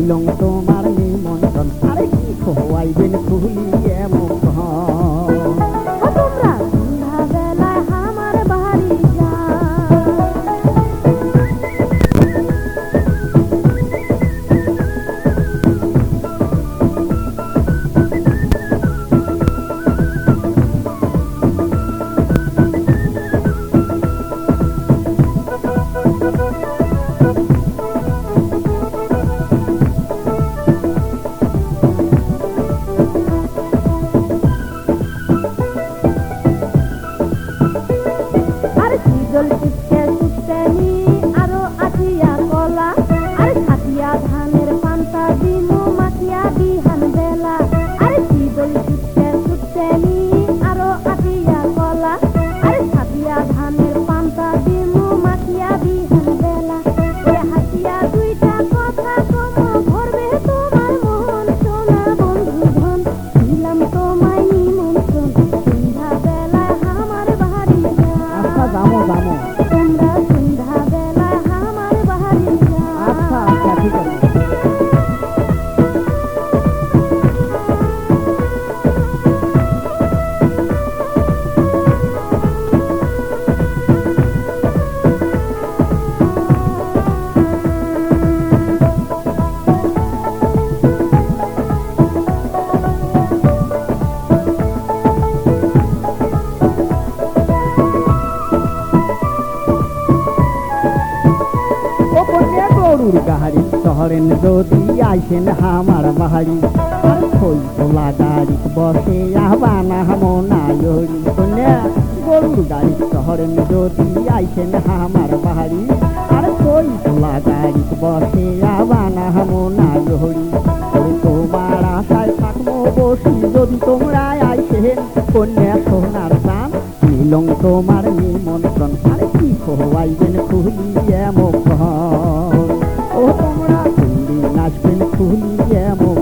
দিলং তোমার নিমন্ত্রণ, আরে কি খোয়াইবেন খুলিয়ে মুখ। তোমরা সন্ধ্যাবেলায় আমার বাড়ি যাও। গাড়ি শহরেন যদি আইসেন আমার বাড়ি, আর খই তোলা গাড়ি বসে আহ্বানা মনায়রি। গরুর গাড়ি শহরেন যদি আইসেন আমার বাড়ি, আর খই তোলা গাড়ি বসে আহ্বানা মনায়রি। তোমার আশায় থাকবো বসি যদি তোমরা আইসেন কন্যা সোনার দাম, দিলং তোমার নিমন্ত্রণ, আরে কি খোয়াইবেন খুলিয়ে মুখ। ও তোমরা কুন্দি নাচবেন খুলিয়ে মুখ।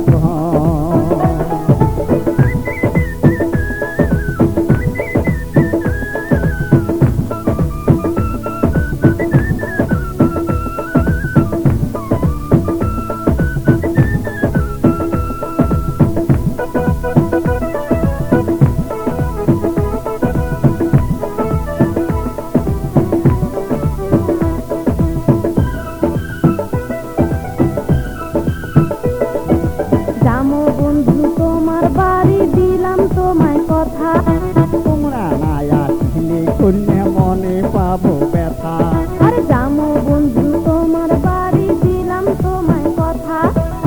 তোমরা না আসলে কন্যা মনে পাবো ব্যথা, আরে জামো বন্ধু তোমার বাড়ি দিলাম তোমায় কথা।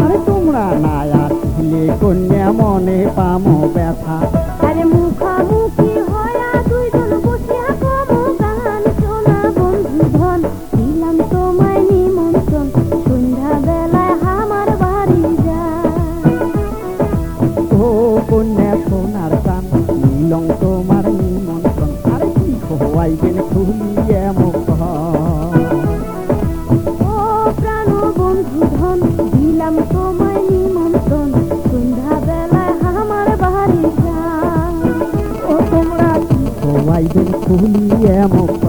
আরে তোমরা না আসলে কন্যা মনে পাবো ব্যথা। আরে মুখামুখি হয়া দুইজন বসিয়া কমো গান শোনা বন্ধু ধন, দিলাম তোমায় নিমন্ত্রণ সন্ধ্যাবেলায় আমার বাড়ি যা। ও কন্যা সোনার দান, দিলং তোমার নিমন্ত্রণ, আরে কি খোয়াইবেন খুলিয়ে মুখ। ও প্রাণ বন্ধু ধন, দিলাম তোমায় নিমন্ত্রণ সন্ধ্যাবেলায় আমার বাড়ি যা। ও তোমরা কি খোয়াইবেন খুলিয়ে মুখ।